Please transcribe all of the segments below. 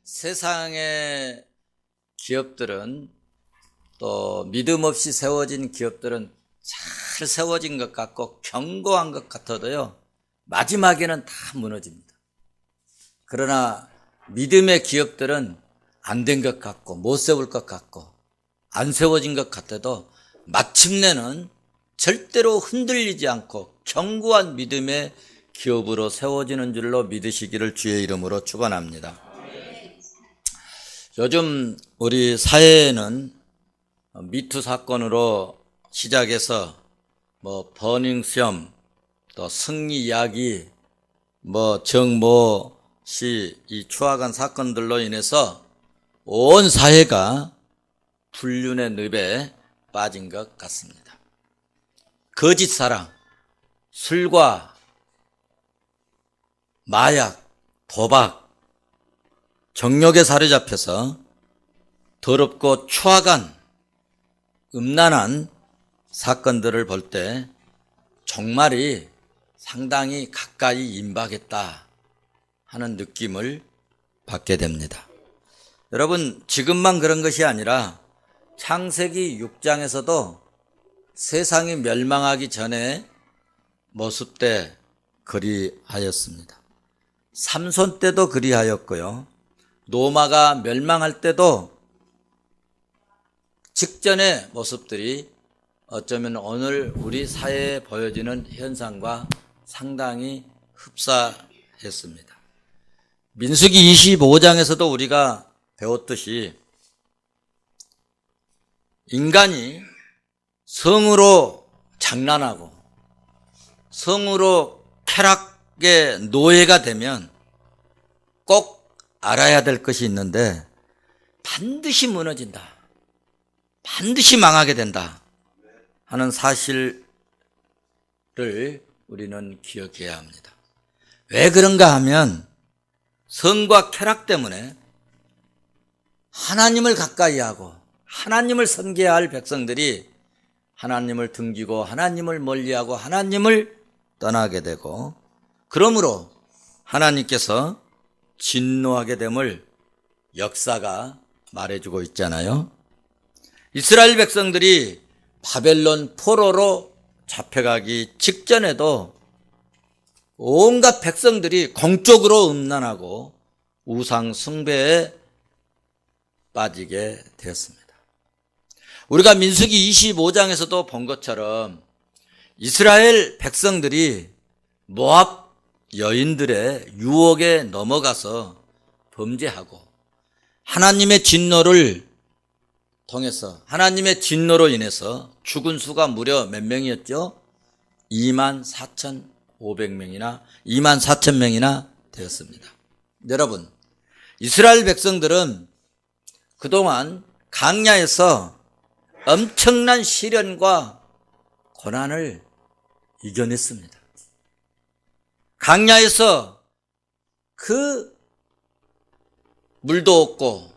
세상의 기업들은 또 믿음 없이 세워진 기업들은 잘 세워진 것 같고 견고한 것 같아도요, 마지막에는 다 무너집니다. 그러나 믿음의 기업들은 안 된 것 같고 못 세울 것 같고 안 세워진 것 같아도 마침내는 절대로 흔들리지 않고 견고한 믿음의 기업으로 세워지는 줄로 믿으시기를 주의 이름으로 축원합니다. 요즘 우리 사회에는 미투 사건으로 시작해서 버닝썬, 또 승리 이야기, 정모 씨 이 추악한 사건들로 인해서 온 사회가 불륜의 늪에 빠진 것 같습니다. 거짓 사랑, 술과 마약, 도박, 정욕에 사로잡혀서 더럽고 추악한 음란한 사건들을 볼 때 정말이 상당히 가까이 임박했다 하는 느낌을 받게 됩니다. 여러분, 지금만 그런 것이 아니라 창세기 6장에서도 세상이 멸망하기 전에 모습 때 그리하였습니다. 삼손 때도 그리하였고요, 노마가 멸망할 때도 직전의 모습들이 어쩌면 오늘 우리 사회에 보여지는 현상과 상당히 흡사했습니다. 민수기 25장에서도 우리가 배웠듯이 인간이 성으로 장난하고 성으로 쾌락의 노예가 되면 꼭 알아야 될 것이 있는데 반드시 무너진다, 반드시 망하게 된다 하는 사실을 우리는 기억해야 합니다. 왜 그런가 하면 성과 쾌락 때문에 하나님을 가까이 하고 하나님을 섬겨야 할 백성들이 하나님을 등지고 하나님을 멀리하고 하나님을 떠나게 되고, 그러므로 하나님께서 진노하게 됨을 역사가 말해주고 있잖아요. 이스라엘 백성들이 바벨론 포로로 잡혀가기 직전에도 온갖 백성들이 공적으로 음란하고 우상 숭배에 빠지게 되었습니다. 우리가 민수기 25장에서도 본 것처럼 이스라엘 백성들이 모압 여인들의 유혹에 넘어가서 범죄하고 하나님의 진노를 통해서, 하나님의 진노로 인해서 죽은 수가 무려 몇 명이었죠? 24,500명이나 24,000명이나 되었습니다. 여러분, 이스라엘 백성들은 그동안 광야에서 엄청난 시련과 고난을 이겨냈습니다. 광야에서 그 물도 없고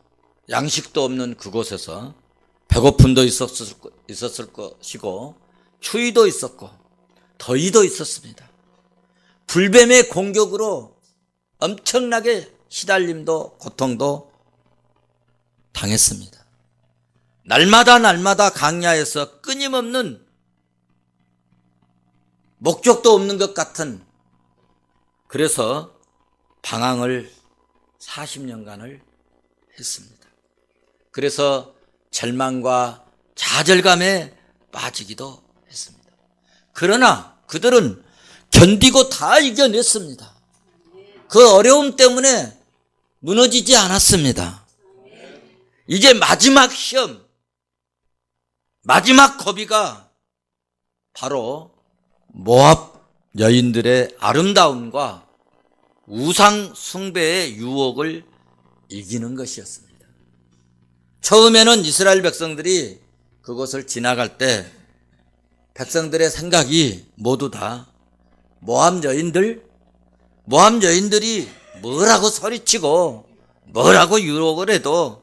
양식도 없는 그곳에서 배고픔도 있었을 것이고 추위도 있었고 더위도 있었습니다. 불뱀의 공격으로 엄청나게 시달림도 고통도 당했습니다. 날마다 광야에서 끊임없는 목적도 없는 것 같은, 그래서 방황을 40년간을 했습니다. 그래서 절망과 좌절감에 빠지기도 했습니다. 그러나 그들은 견디고 다 이겨냈습니다. 그 어려움 때문에 무너지지 않았습니다. 이제 마지막 시험, 마지막 고비가 바로 모압 여인들의 아름다움과 우상 숭배의 유혹을 이기는 것이었습니다. 처음에는 이스라엘 백성들이 그곳을 지나갈 때 백성들의 생각이 모두 다 모압 여인들이 뭐라고 소리치고 뭐라고 유혹을 해도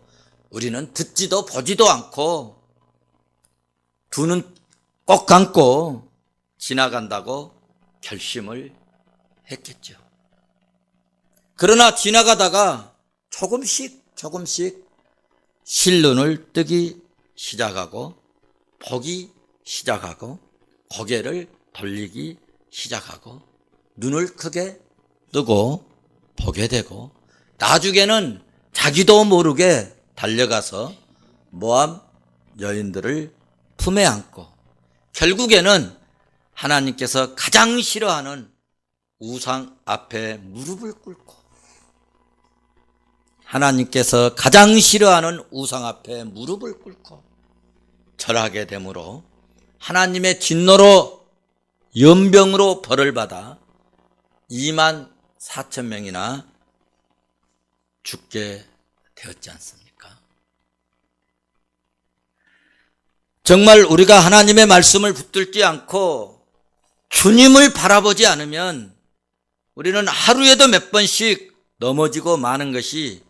우리는 듣지도 보지도 않고 두 눈 꼭 감고 지나간다고 결심을 했겠죠. 그러나 지나가다가 조금씩 실눈을 뜨기 시작하고 보기 시작하고 고개를 돌리기 시작하고 눈을 크게 뜨고 보게 되고 나중에는 자기도 모르게 달려가서 모압 여인들을 품에 안고 결국에는 하나님께서 가장 싫어하는 우상 앞에 무릎을 꿇고 하나님께서 가장 싫어하는 우상 앞에 무릎을 꿇고 절하게 되므로 하나님의 진노로 연병으로 벌을 받아 2만 4천 명이나 죽게 되었지 않습니까? 정말 우리가 하나님의 말씀을 붙들지 않고 주님을 바라보지 않으면 우리는 하루에도 몇 번씩 넘어지고 마는 것이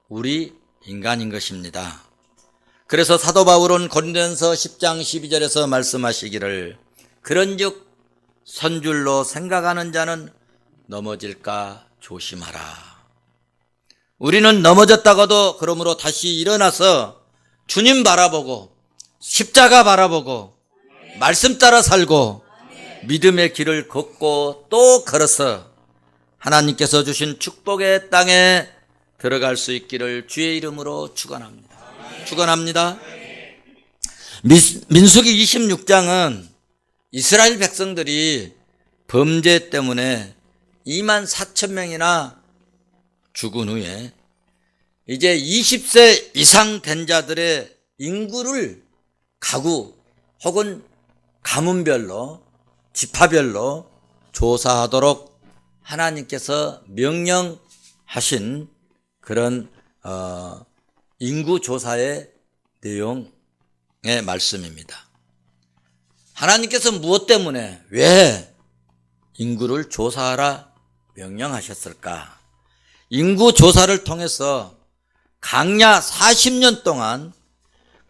우리 인간인 것입니다. 그래서 사도 바울은 고린도전서 10장 12절에서 말씀하시기를 그런즉 선줄로 생각하는 자는 넘어질까 조심하라. 우리는 넘어졌다가도 그러므로 다시 일어나서 주님 바라보고 십자가 바라보고 말씀 따라 살고 믿음의 길을 걷고 또 걸어서 하나님께서 주신 축복의 땅에 들어갈 수 있기를 주의 이름으로 축원합니다. 축원합니다. 민수기 26장은 이스라엘 백성들이 범죄 때문에 2만 4천 명이나 죽은 후에 이제 20세 이상 된 자들의 인구를 가구 혹은 가문별로 지파별로 조사하도록 하나님께서 명령하신 그런 인구 조사의 내용의 말씀입니다. 하나님께서 무엇 때문에 왜 인구를 조사하라 명령하셨을까? 인구 조사를 통해서 강야 40년 동안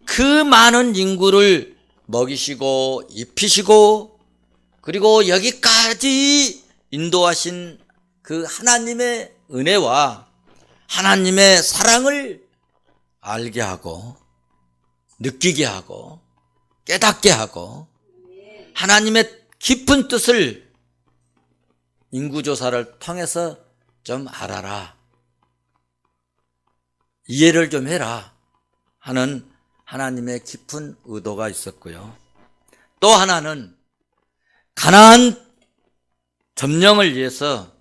그 많은 인구를 먹이시고 입히시고 그리고 여기까지 인도하신 그 하나님의 은혜와 하나님의 사랑을 알게 하고 느끼게 하고 깨닫게 하고 하나님의 깊은 뜻을 인구조사를 통해서 좀 알아라. 이해를 좀 해라 하는 하나님의 깊은 의도가 있었고요. 또 하나는 가나안 점령을 위해서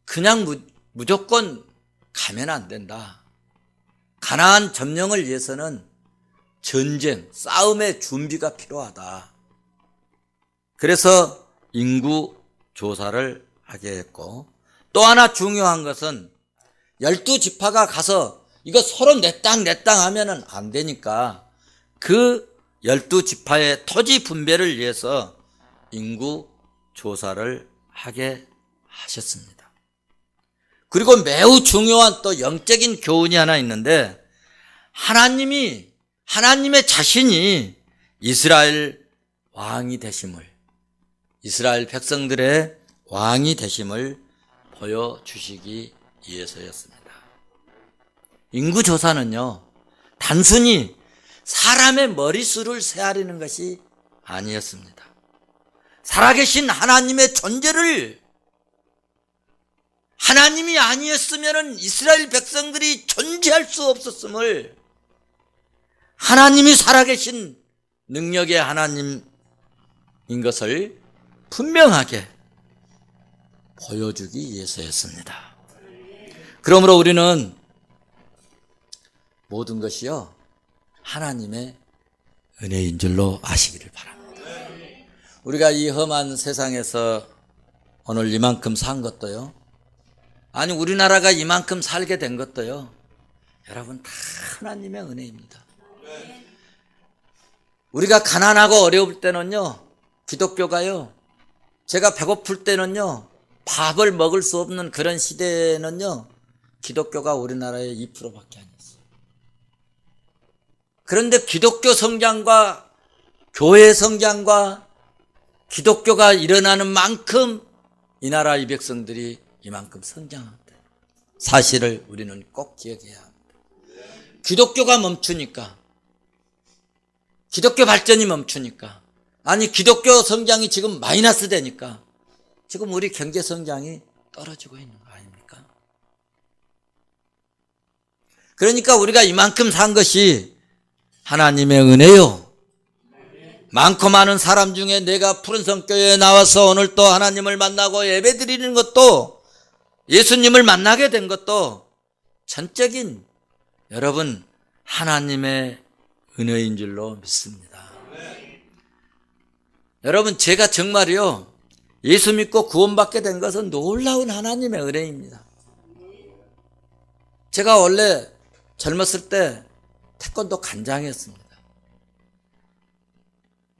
그냥 무조건 가면 안 된다. 가나안 점령을 위해서는 전쟁, 싸움의 준비가 필요하다. 그래서 인구 조사를 하게 했고 또 하나 중요한 것은 12지파가 가서 이거 서로 내 땅 하면은 안 되니까 그 12지파의 토지 분배를 위해서 인구 조사를 하게 하셨습니다. 그리고 매우 중요한 또 영적인 교훈이 하나 있는데 하나님의 자신이 이스라엘 왕이 되심을 이스라엘 백성들의 왕이 되심을 보여주시기 위해서였습니다. 인구조사는요, 단순히 사람의 머릿수를 세아리는 것이 아니었습니다. 살아계신 하나님의 존재를 하나님이 아니었으면 이스라엘 백성들이 존재할 수 없었음을 하나님이 살아계신 능력의 하나님인 것을 분명하게 보여주기 위해서였습니다. 그러므로 우리는 모든 것이요 하나님의 은혜인 줄로 아시기를 바랍니다. 우리가 이 험한 세상에서 오늘 이만큼 산 것도요, 아니 우리나라가 이만큼 살게 된 것도요, 여러분 다 하나님의 은혜입니다. 우리가 가난하고 어려울 때는요, 기독교가요, 제가 배고플 때는요, 밥을 먹을 수 없는 그런 시대에는요, 기독교가 우리나라의 2%밖에 안 됐어요. 그런데 기독교 성장과 교회 성장과 기독교가 일어나는 만큼 이 나라 이 백성들이 이만큼 성장한다. 사실을 우리는 꼭 기억해야 합니다. 기독교가 멈추니까, 기독교 발전이 멈추니까, 아니 기독교 성장이 지금 마이너스 되니까 지금 우리 경제 성장이 떨어지고 있는 거 아닙니까? 그러니까 우리가 이만큼 산 것이 하나님의 은혜요. 많고 많은 사람 중에 내가 푸른성교회에 나와서 오늘 또 하나님을 만나고 예배드리는 것도, 예수님을 만나게 된 것도 전적인 여러분 하나님의 은혜인 줄로 믿습니다. 여러분 제가 정말요 예수 믿고 구원받게 된 것은 놀라운 하나님의 은혜입니다. 제가 원래 젊었을 때 태권도 간장이었습니다.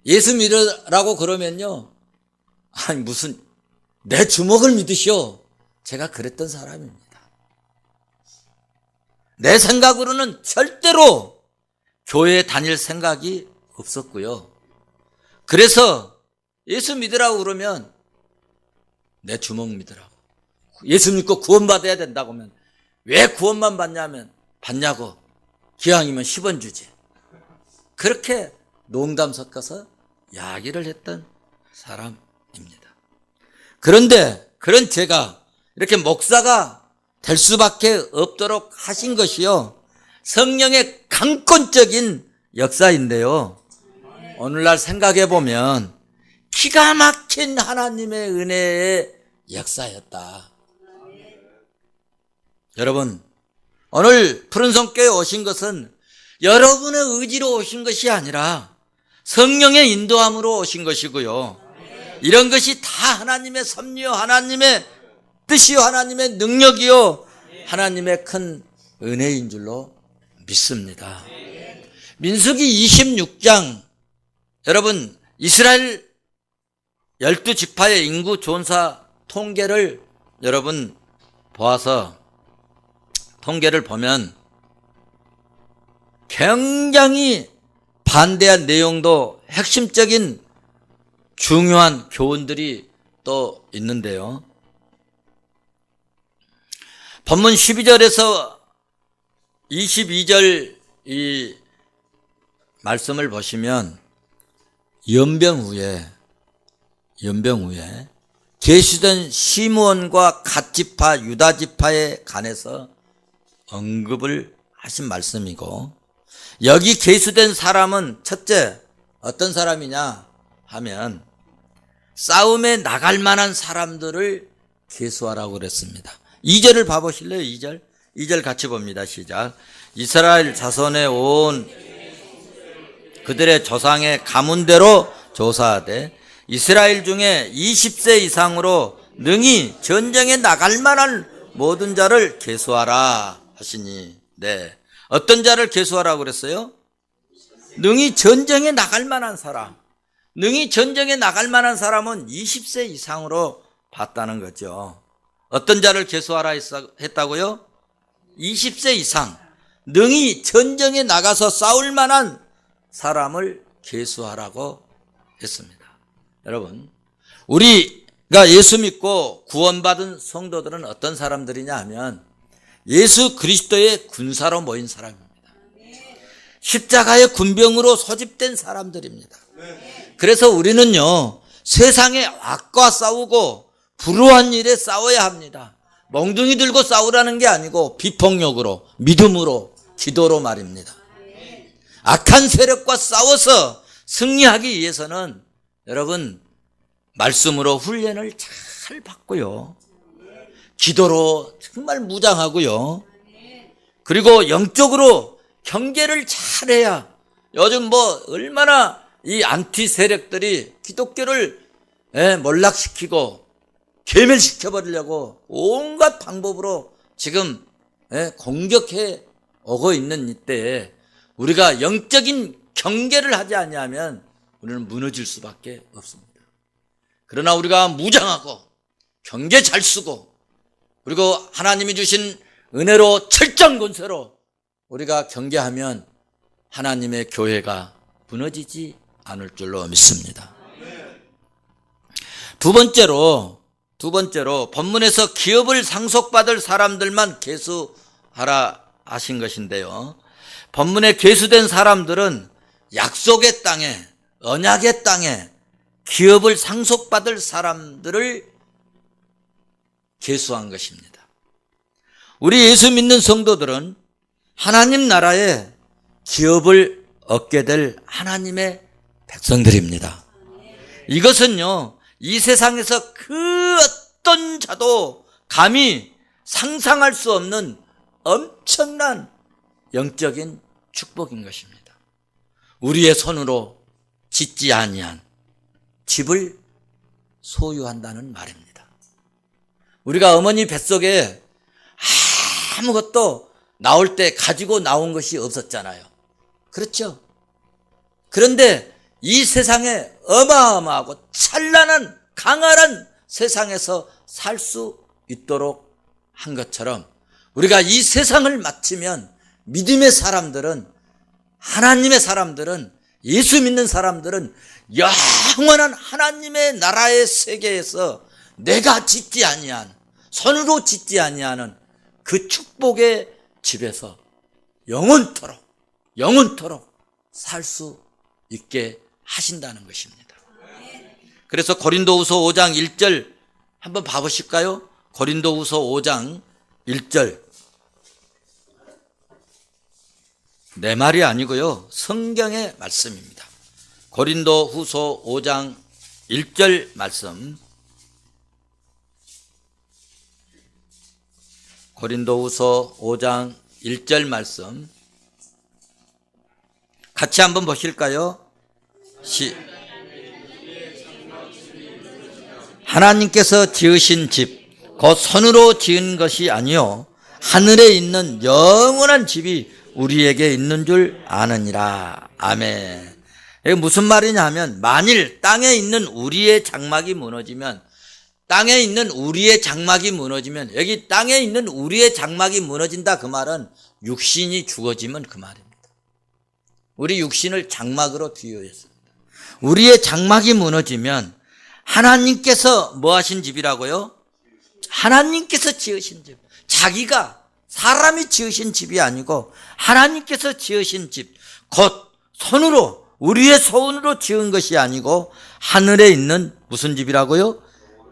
예수 믿으라고 그러면요, 아니 무슨 내 주먹을 믿으시오, 제가 그랬던 사람입니다. 내 생각으로는 절대로 교회에 다닐 생각이 없었고요. 그래서 예수 믿으라고 그러면 내 주먹 믿으라고, 예수 믿고 구원받아야 된다고 하면 왜 구원만 받냐고 기왕이면 10원 주지, 그렇게 농담 섞어서 야기를 했던 사람입니다. 그런데 그런 제가 이렇게 목사가 될 수밖에 없도록 하신 것이요, 성령의 강권적인 역사인데요, 오늘날 생각해 보면 기가 막힌 하나님의 은혜의 역사였다. 여러분, 오늘 푸른성교회에 오신 것은 여러분의 의지로 오신 것이 아니라 성령의 인도함으로 오신 것이고요, 이런 것이 다 하나님의 섭리요, 하나님의 뜻이요, 하나님의 능력이요, 하나님의 큰 은혜인 줄로 믿습니다. 민수기 26장, 여러분 이스라엘 12지파의 인구 조사 통계를 여러분 보아서, 통계를 보면 굉장히 반대한 내용도 핵심적인 중요한 교훈들이 또 있는데요, 본문 12절에서 22절 이 말씀을 보시면 연병 후에 계수된 시므온과 갓지파 유다지파에 관해서 언급을 하신 말씀이고, 여기 계수된 사람은 첫째 어떤 사람이냐 하면 싸움에 나갈 만한 사람들을 계수하라고 그랬습니다. 2절을 봐보실래요? 2절 같이 봅니다. 시작. 이스라엘 자손에 온 그들의 조상의 가문대로 조사하되 이스라엘 중에 20세 이상으로 능히 전쟁에 나갈 만한 모든 자를 계수하라 하시니, 네, 어떤 자를 계수하라고 그랬어요? 능히 전쟁에 나갈 만한 사람. 능히 전쟁에 나갈 만한 사람은 20세 이상으로 봤다는 거죠. 어떤 자를 계수하라 했다고요? 20세 이상, 능히 전쟁에 나가서 싸울 만한 사람을 계수하라고 했습니다. 여러분, 우리가 예수 믿고 구원받은 성도들은 어떤 사람들이냐 하면 예수 그리스도의 군사로 모인 사람입니다. 십자가의 군병으로 소집된 사람들입니다. 그래서 우리는요, 세상의 악과 싸우고 불우한 일에 싸워야 합니다. 멍둥이 들고 싸우라는 게 아니고 비폭력으로, 믿음으로, 기도로 말입니다. 악한 세력과 싸워서 승리하기 위해서는 여러분 말씀으로 훈련을 잘 받고요, 기도로 정말 무장하고요, 그리고 영적으로 경계를 잘해야, 요즘 뭐 얼마나 이 안티 세력들이 기독교를 몰락시키고 괴멸시켜버리려고 온갖 방법으로 지금 공격해 오고 있는 이때에 우리가 영적인 경계를 하지 아니하면 우리는 무너질 수밖에 없습니다. 그러나 우리가 무장하고 경계 잘 쓰고 그리고 하나님이 주신 은혜로 철장 권세로 우리가 경계하면 하나님의 교회가 무너지지 않을 줄로 믿습니다. 두 두 번째로 본문에서 기업을 상속받을 사람들만 계수하라 하신 것인데요. 본문에 계수된 사람들은 약속의 땅에, 언약의 땅에 기업을 상속받을 사람들을 계수한 것입니다. 우리 예수 믿는 성도들은 하나님 나라에 기업을 얻게 될 하나님의 백성들입니다. 이것은요, 이 세상에서 그 어떤 자도 감히 상상할 수 없는 엄청난 영적인 축복인 것입니다. 우리의 손으로 짓지 아니한 집을 소유한다는 말입니다. 우리가 어머니 뱃속에 아무것도 나올 때 가지고 나온 것이 없었잖아요. 그렇죠? 그런데 이 세상에 어마어마하고 찬란한 강활한 세상에서 살 수 있도록 한 것처럼 우리가 이 세상을 마치면 믿음의 사람들은, 하나님의 사람들은, 예수 믿는 사람들은 영원한 하나님의 나라의 세계에서 내가 짓지 아니한, 손으로 짓지 아니하는 그 축복의 집에서 영원토록 살 수 있게 하신다는 것입니다. 그래서 고린도후서 5장 1절 한번 봐보실까요? 고린도후서 5장 1절. 내 말이 아니고요, 성경의 말씀입니다. 고린도후서 5장 1절 말씀. 고린도후서 5장 1절 말씀 같이 한번 보실까요? 하나님께서 지으신 집, 곧 손으로 지은 것이 아니요 하늘에 있는 영원한 집이 우리에게 있는 줄 아느니라. 아멘. 이게 무슨 말이냐 하면, 만일 땅에 있는 우리의 장막이 무너지면, 여기 땅에 있는 우리의 장막이 무너진다, 그 말은 육신이 죽어지면 그 말입니다. 우리 육신을 장막으로 비유했습니다. 우리의 장막이 무너지면 하나님께서 뭐 하신 집이라고요? 하나님께서 지으신 집. 자기가, 사람이 지으신 집이 아니고 하나님께서 지으신 집, 곧 손으로, 우리의 손으로 지은 것이 아니고 하늘에 있는 무슨 집이라고요?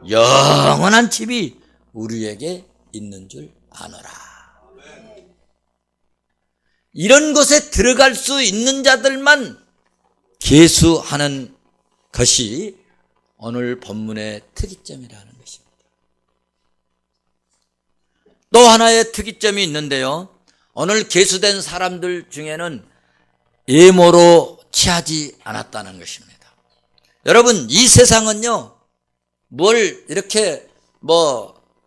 영원한 집이 우리에게 있는 줄 아노라. 이런 곳에 들어갈 수 있는 자들만 계수하는 것이 오늘 본문의 특이점이라는 것입니다. 또 하나의 특이점이 있는데요, 오늘 계수된 사람들 중에는 예모로 취하지 않았다는 것입니다. 여러분, 이 세상은요, 뭘 이렇게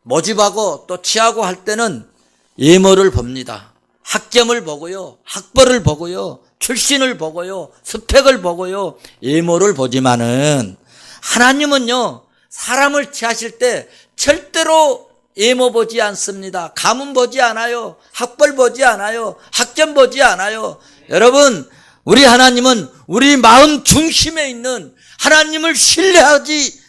모집하고 또 취하고 할 때는 예모를 봅니다. 학점을 보고요, 학벌을 보고요, 출신을 보고요, 스펙을 보고요, 예모를 보지만은 하나님은요, 사람을 취하실 때 절대로 예모 보지 않습니다. 가문 보지 않아요. 학벌 보지 않아요. 학점 보지 않아요. 여러분, 우리 하나님은 우리 마음 중심에 있는, 하나님을 신뢰하지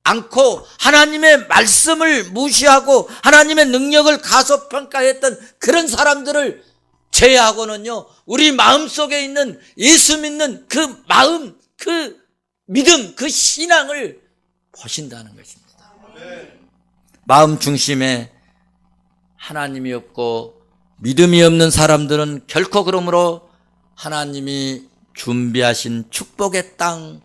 않고 하나님의 말씀을 무시하고 하나님의 능력을 가소평가했던 그런 사람들을 제외하고는요, 우리 마음속에 있는 예수 믿는 그 마음, 그 믿음, 그 신앙을 보신다는 것입니다. 마음 중심에 하나님이 없고 믿음이 없는 사람들은 결코 그러므로 하나님이 준비하신 축복의 땅,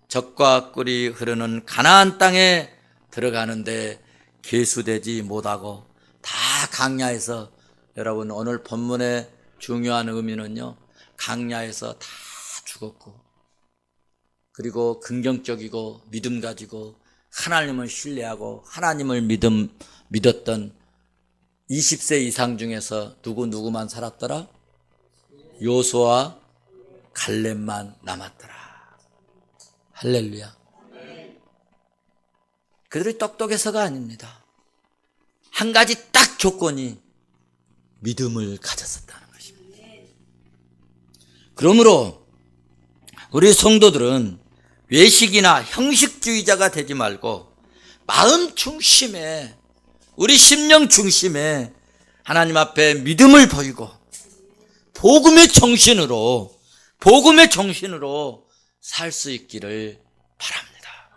젖과 꿀이 흐르는 가나안 땅에 들어가는데 계수되지 못하고 다 강야에서, 여러분 오늘 본문의 중요한 의미는요, 강야에서 다 죽었고, 그리고 긍정적이고 믿음 가지고 하나님을 신뢰하고 하나님을 믿었던 20세 이상 중에서 누구만 살았더라? 요수와 갈렙만 남았더라. 할렐루야. 그들이 똑똑해서가 아닙니다. 한 가지 딱 조건이 믿음을 가졌었다는 것입니다. 그러므로 우리 성도들은 외식이나 형식주의자가 되지 말고 마음 중심에, 우리 심령 중심에 하나님 앞에 믿음을 보이고 복음의 정신으로 살 수 있기를 바랍니다.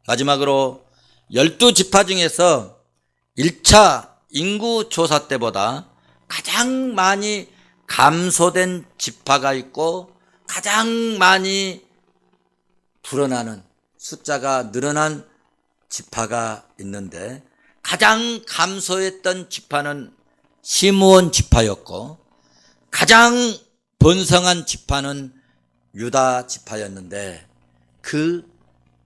마지막으로 12지파 중에서 1차 인구조사 때보다 가장 많이 감소된 지파가 있고 가장 많이 불어나는 숫자가 늘어난 지파가 있는데, 가장 감소했던 지파는 시므온 지파였고 가장 번성한 지파는 유다 지파였는데, 그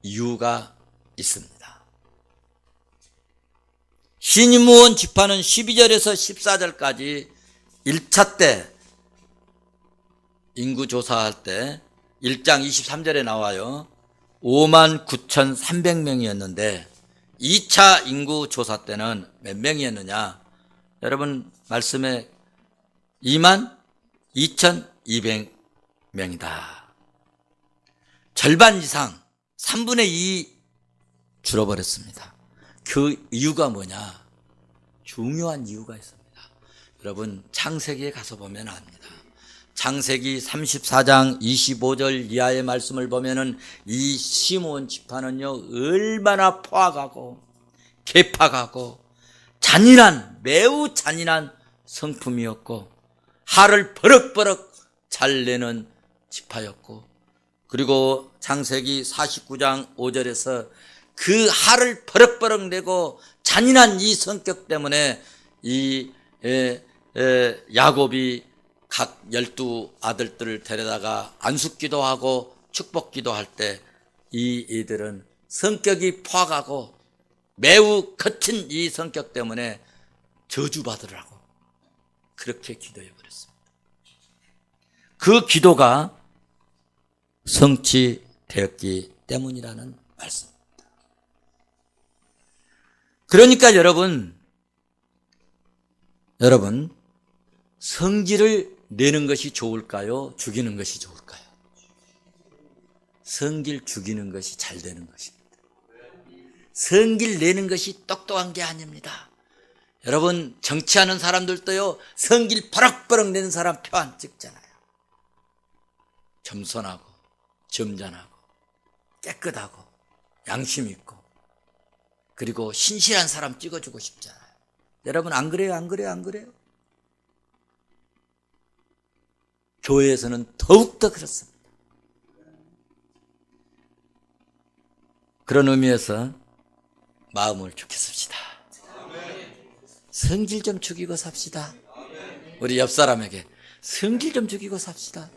이유가 있습니다. 시므온 지파는 12절에서 14절까지 1차 때 인구 조사할 때 1장 23절에 나와요. 59,300명이었는데 2차 인구 조사 때는 몇 명이었느냐? 여러분 말씀에 22,200명이다. 절반 이상 3분의 2 줄어버렸습니다. 그 이유가 뭐냐? 중요한 이유가 있습니다. 여러분 창세기에 가서 보면 압니다. 창세기 34장 25절 이하의 말씀을 보면은 이 시므온 지파는요 얼마나 포악하고 괴팍하고 매우 잔인한 성품이었고 할을 버럭버럭 잘 내는 지파였고, 그리고 창세기 49장 5절에서 그 할을 버럭버럭 내고 잔인한 이 성격 때문에 이 야곱이 각 12아들들을 데려다가 안숙기도 하고 축복기도 할 때 이 이들은 성격이 포악하고 매우 거친 이 성격 때문에 저주받으라고 그렇게 기도해 버렸습니다. 그 기도가 성취되었기 때문이라는 말씀입니다. 그러니까 여러분 성질을 내는 것이 좋을까요? 죽이는 것이 좋을까요? 성질 죽이는 것이 잘 되는 것입니다. 성질 내는 것이 똑똑한 게 아닙니다. 여러분 정치하는 사람들도요 성질 버럭버럭 내는 사람 표 안 찍잖아요. 겸손하고 점잖하고 깨끗하고 양심 있고 그리고 신실한 사람 찍어주고 싶잖아요. 여러분 안 그래요? 안 그래요? 교회에서는 더욱더 그렇습니다. 그런 의미에서 마음을 좋게 씁시다. 성질 좀 죽이고 삽시다. 우리 옆 사람에게 성질 좀 죽이고 삽시다.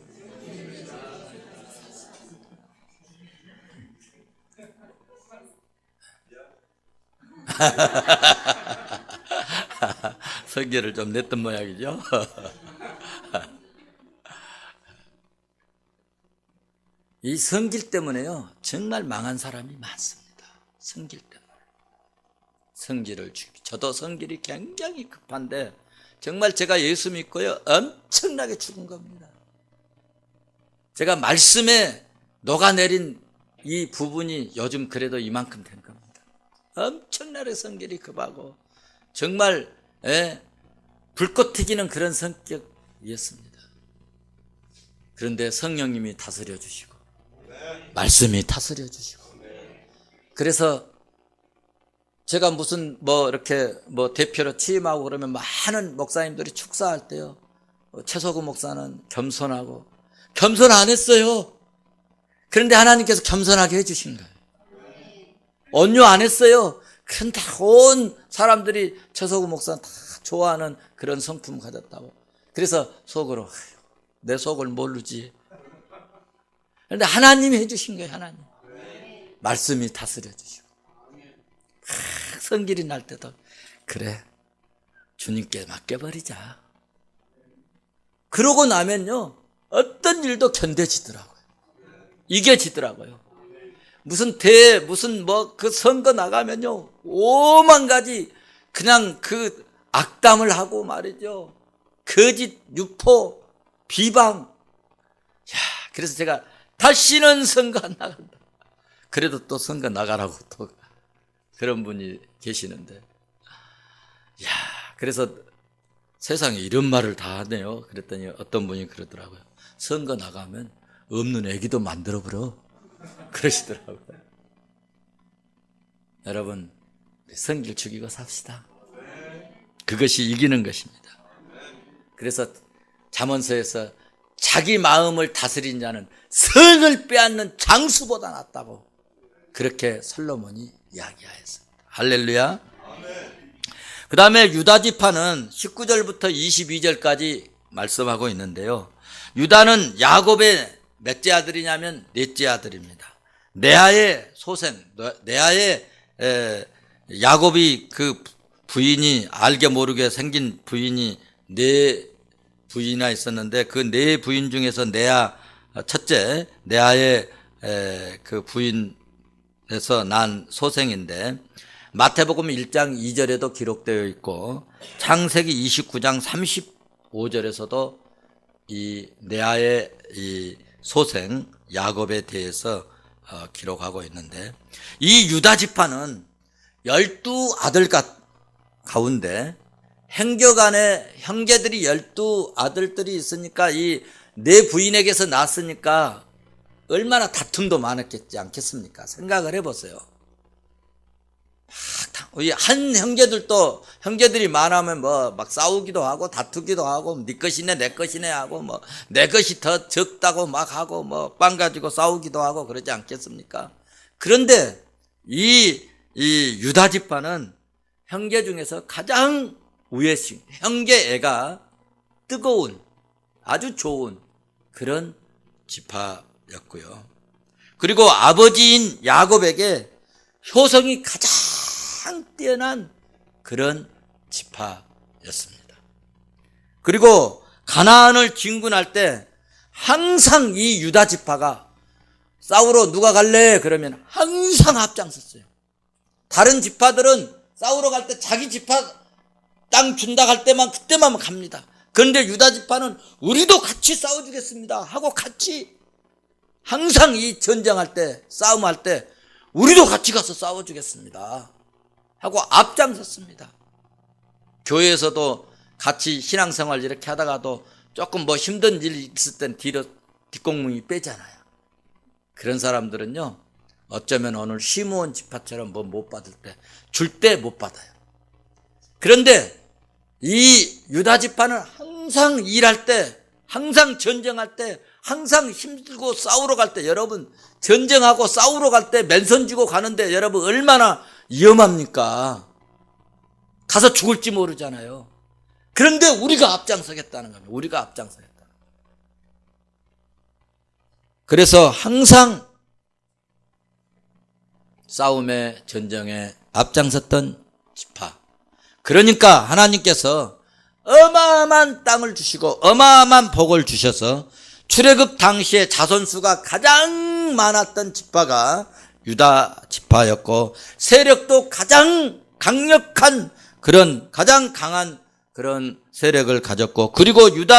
성질을 좀 냈던 모양이죠. 이 성질 때문에요 정말 망한 사람이 많습니다. 성질 때문에. 성질을 죽이. 저도 성질이 굉장히 급한데 정말 제가 예수 믿고요 엄청나게 죽은 겁니다. 제가 말씀에 녹아내린 이 부분이 요즘 그래도 이만큼 된 겁니다. 엄청나게 성질이 급하고 정말 불꽃 튀기는 그런 성격이었습니다. 그런데 성령님이 다스려 주시고 말씀이 다스려 주시고, 그래서 제가 무슨 이렇게 대표로 취임하고 그러면 많은 목사님들이 축사할 때요 최소구 목사는 겸손하고 겸손 안 했어요. 그런데 하나님께서 겸손하게 해주신 거예요. 온유 안 했어요. 그런데 온 사람들이 최소구 목사는 다 좋아하는 그런 성품 가졌다고. 그래서 속으로 내 속을 모르지. 그런데 하나님이 해주신 거예요. 하나님 말씀이 다스려 주시고 성질이 날 때도 그래 주님께 맡겨버리자. 그러고 나면요 어떤 일도 견뎌지더라고요. 이겨지더라고요. 무슨 그 선거 나가면요 오만 가지 그냥 그 악담을 하고 말이죠. 거짓 유포 비방. 그래서 제가 다시는 선거 안 나간다. 그래도 또 선거 나가라고 또 그런 분이 계시는데, 야, 그래서 세상에 이런 말을 다 하네요. 그랬더니 어떤 분이 그러더라고요. 선거 나가면 없는 애기도 만들어버려. 그러시더라고요. 여러분, 성길 죽이고 삽시다. 그것이 이기는 것입니다. 그래서 잠언서에서 자기 마음을 다스린 자는 성을 빼앗는 장수보다 낫다고 그렇게 솔로몬이 이야기하였습니다. 할렐루야. 그 다음에 유다 지파는 19절부터 22절까지 말씀하고 있는데요. 유다는 야곱의 몇째 아들이냐면 넷째 아들입니다. 레아의 소생, 레아의 야곱이 그 부인이 알게 모르게 생긴 부인이 네 부인이나 있었는데 그 네 부인 중에서 레아 첫째 레아의 그 부인에서 난 소생인데 마태복음 1장 2절에도 기록되어 있고 창세기 29장 35절에서도 이 레아의 이 소생 야곱에 대해서 기록하고 있는데 이 유다 지파는 12아들 가운데 행겨간에 형제들이 12아들들이 있으니까 이 네 부인에게서 낳았으니까 얼마나 다툼도 많았겠지 않겠습니까? 생각을 해보세요. 한 형제들이 많으면 뭐 막 싸우기도 하고 다투기도 하고 네 것이네 내 것이네 하고 뭐 내 것이 더 적다고 막 하고 뭐 빵 가지고 싸우기도 하고 그러지 않겠습니까? 그런데 이 유다 지파는 형제 중에서 가장 우애심, 형제 애가 뜨거운 아주 좋은 그런 지파였고요. 그리고 아버지인 야곱에게 효성이 가장 뛰어난 그런 지파였습니다. 그리고 가나안을 진군할 때 항상 이 유다 지파가 싸우러 누가 갈래? 그러면 항상 앞장섰어요. 다른 지파들은 싸우러 갈 때 자기 지파 땅 준다 할 때만 그때만 갑니다. 그런데 유다 지파는 우리도 같이 싸워주겠습니다 하고 같이 항상 이 전쟁할 때 싸움할 때 우리도 같이 가서 싸워주겠습니다 하고 앞장섰습니다. 교회에서도 같이 신앙생활 이렇게 하다가도 조금 뭐 힘든 일이 있을 땐 뒤로 뒷공문이 빼잖아요. 그런 사람들은요 어쩌면 오늘 시므온 지파처럼 뭐 못 받을 때 줄 때 못 받아요. 그런데 이 유다 지파는 항상 일할 때 항상 전쟁할 때 항상 힘들고 싸우러 갈 때 여러분 전쟁하고 싸우러 갈 때 맨손 쥐고 가는데 여러분 얼마나 위험합니까? 가서 죽을지 모르잖아요. 그런데 우리가 앞장서겠다는 겁니다. 우리가 앞장서겠다. 그래서 항상 싸움에 전쟁에 앞장섰던 지파. 그러니까 하나님께서 어마어마한 땅을 주시고 어마어마한 복을 주셔서 출애굽 당시에 자손수가 가장 많았던 지파가 유다 지파였고 세력도 가장 강력한 그런 가장 강한 그런 세력을 가졌고 그리고 유다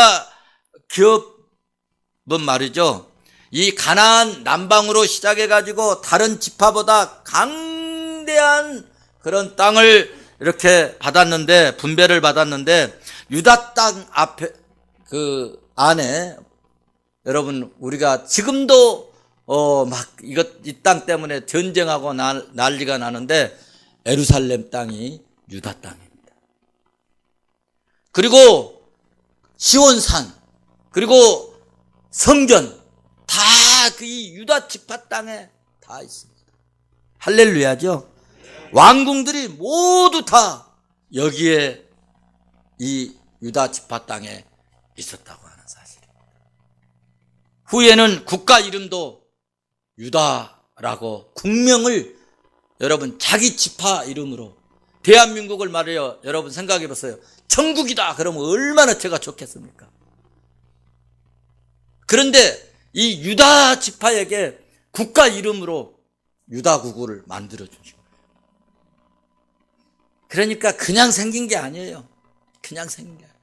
기업은 말이죠. 이 가나안 남방으로 시작해가지고 다른 지파보다 강대한 그런 땅을 이렇게 받았는데 분배를 받았는데 유다 땅 앞에 그 안에 여러분 우리가 지금도 막 이 땅 때문에 전쟁하고 난리가 나는데 예루살렘 땅이 유다 땅입니다. 그리고 시온산 그리고 성전 다 그 이 유다 지파 땅에 다 있습니다. 할렐루야죠. 왕궁들이 모두 다 여기에 이 유다 지파 땅에 있었다고 하는 사실입니다. 후에는 국가 이름도 유다라고 국명을 여러분 자기 지파 이름으로 대한민국을 말해요. 여러분 생각해 보세요. 천국이다 그러면 얼마나 제가 좋겠습니까? 그런데 이 유다 지파에게 국가 이름으로 유다국을 만들어 주신 거예요. 그러니까 그냥 생긴 게 아니에요. 그냥 생긴 게 아니에요.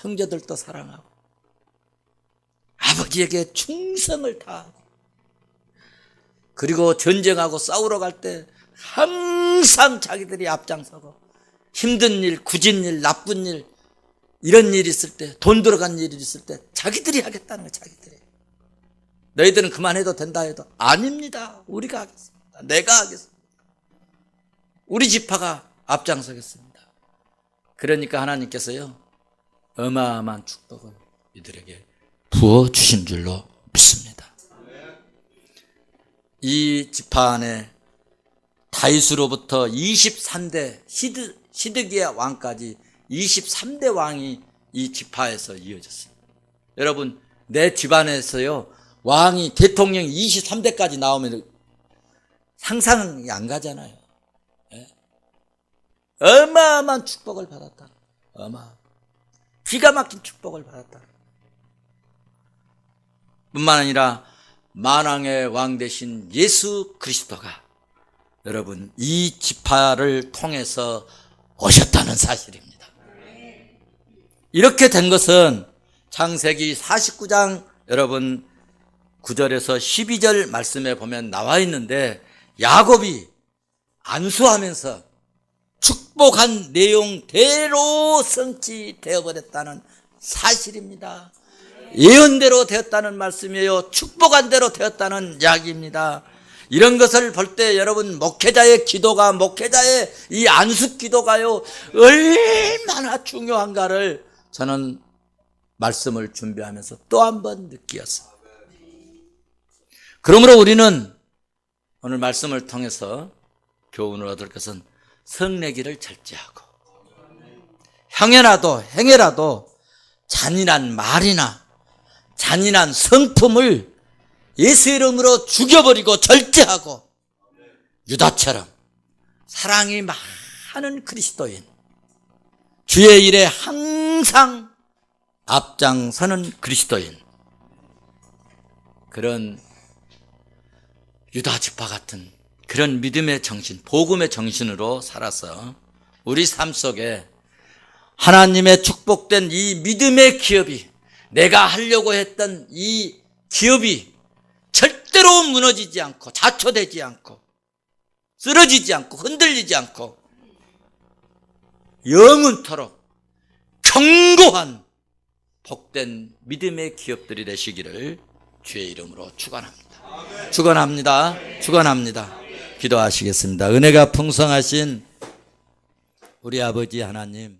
형제들도 사랑하고 아버지에게 충성을 다하고 그리고 전쟁하고 싸우러 갈 때 항상 자기들이 앞장서고 힘든 일, 굳은 일, 나쁜 일, 이런 일이 있을 때, 돈 들어간 일이 있을 때 자기들이 하겠다는 거예요. 자기들이. 너희들은 그만해도 된다 해도 아닙니다. 우리가 하겠습니다. 내가 하겠습니다. 우리 지파가 앞장서겠습니다. 그러니까 하나님께서요 어마어마한 축복을 이들에게 부어주신 줄로 믿습니다. 이 지파 안에 다윗으로부터 23대 시드기야 왕까지 23대 왕이 이 지파에서 이어졌어요. 여러분 내 집안에서요 왕이 대통령 23대까지 나오면 상상이 안 가잖아요. 어마어마한 축복을 받았다. 기가 막힌 축복을 받았다. 뿐만 아니라 만왕의 왕 되신 예수 그리스도가 여러분 이 지파를 통해서 오셨다는 사실입니다. 이렇게 된 것은 창세기 49장 여러분 9절에서 12절 말씀에 보면 나와 있는데 야곱이 안수하면서 축복한 내용대로 성취되어 버렸다는 사실입니다. 예언대로 되었다는 말씀이에요. 축복한 대로 되었다는 이야기입니다. 이런 것을 볼 때 여러분 목회자의 기도가 목회자의 이 안수 기도가요 얼마나 중요한가를 저는 말씀을 준비하면서 또 한 번 느끼었어요. 그러므로 우리는 오늘 말씀을 통해서 교훈을 얻을 것은 성내기를 절제하고 향해라도 행해라도 잔인한 말이나 잔인한 성품을 예수 이름으로 죽여버리고 절제하고 유다처럼 사랑이 많은 그리스도인 주의 일에 항상 앞장서는 그리스도인 그런 유다 지파 같은 그런 믿음의 정신, 복음의 정신으로 살아서 우리 삶 속에 하나님의 축복된 이 믿음의 기업이 내가 하려고 했던 이 기업이 절대로 무너지지 않고 자초되지 않고 쓰러지지 않고 흔들리지 않고 영원토록 견고한 복된 믿음의 기업들이 되시기를 주의 이름으로 축원합니다. 축원합니다. 기도하시겠습니다. 은혜가 풍성하신 우리 아버지 하나님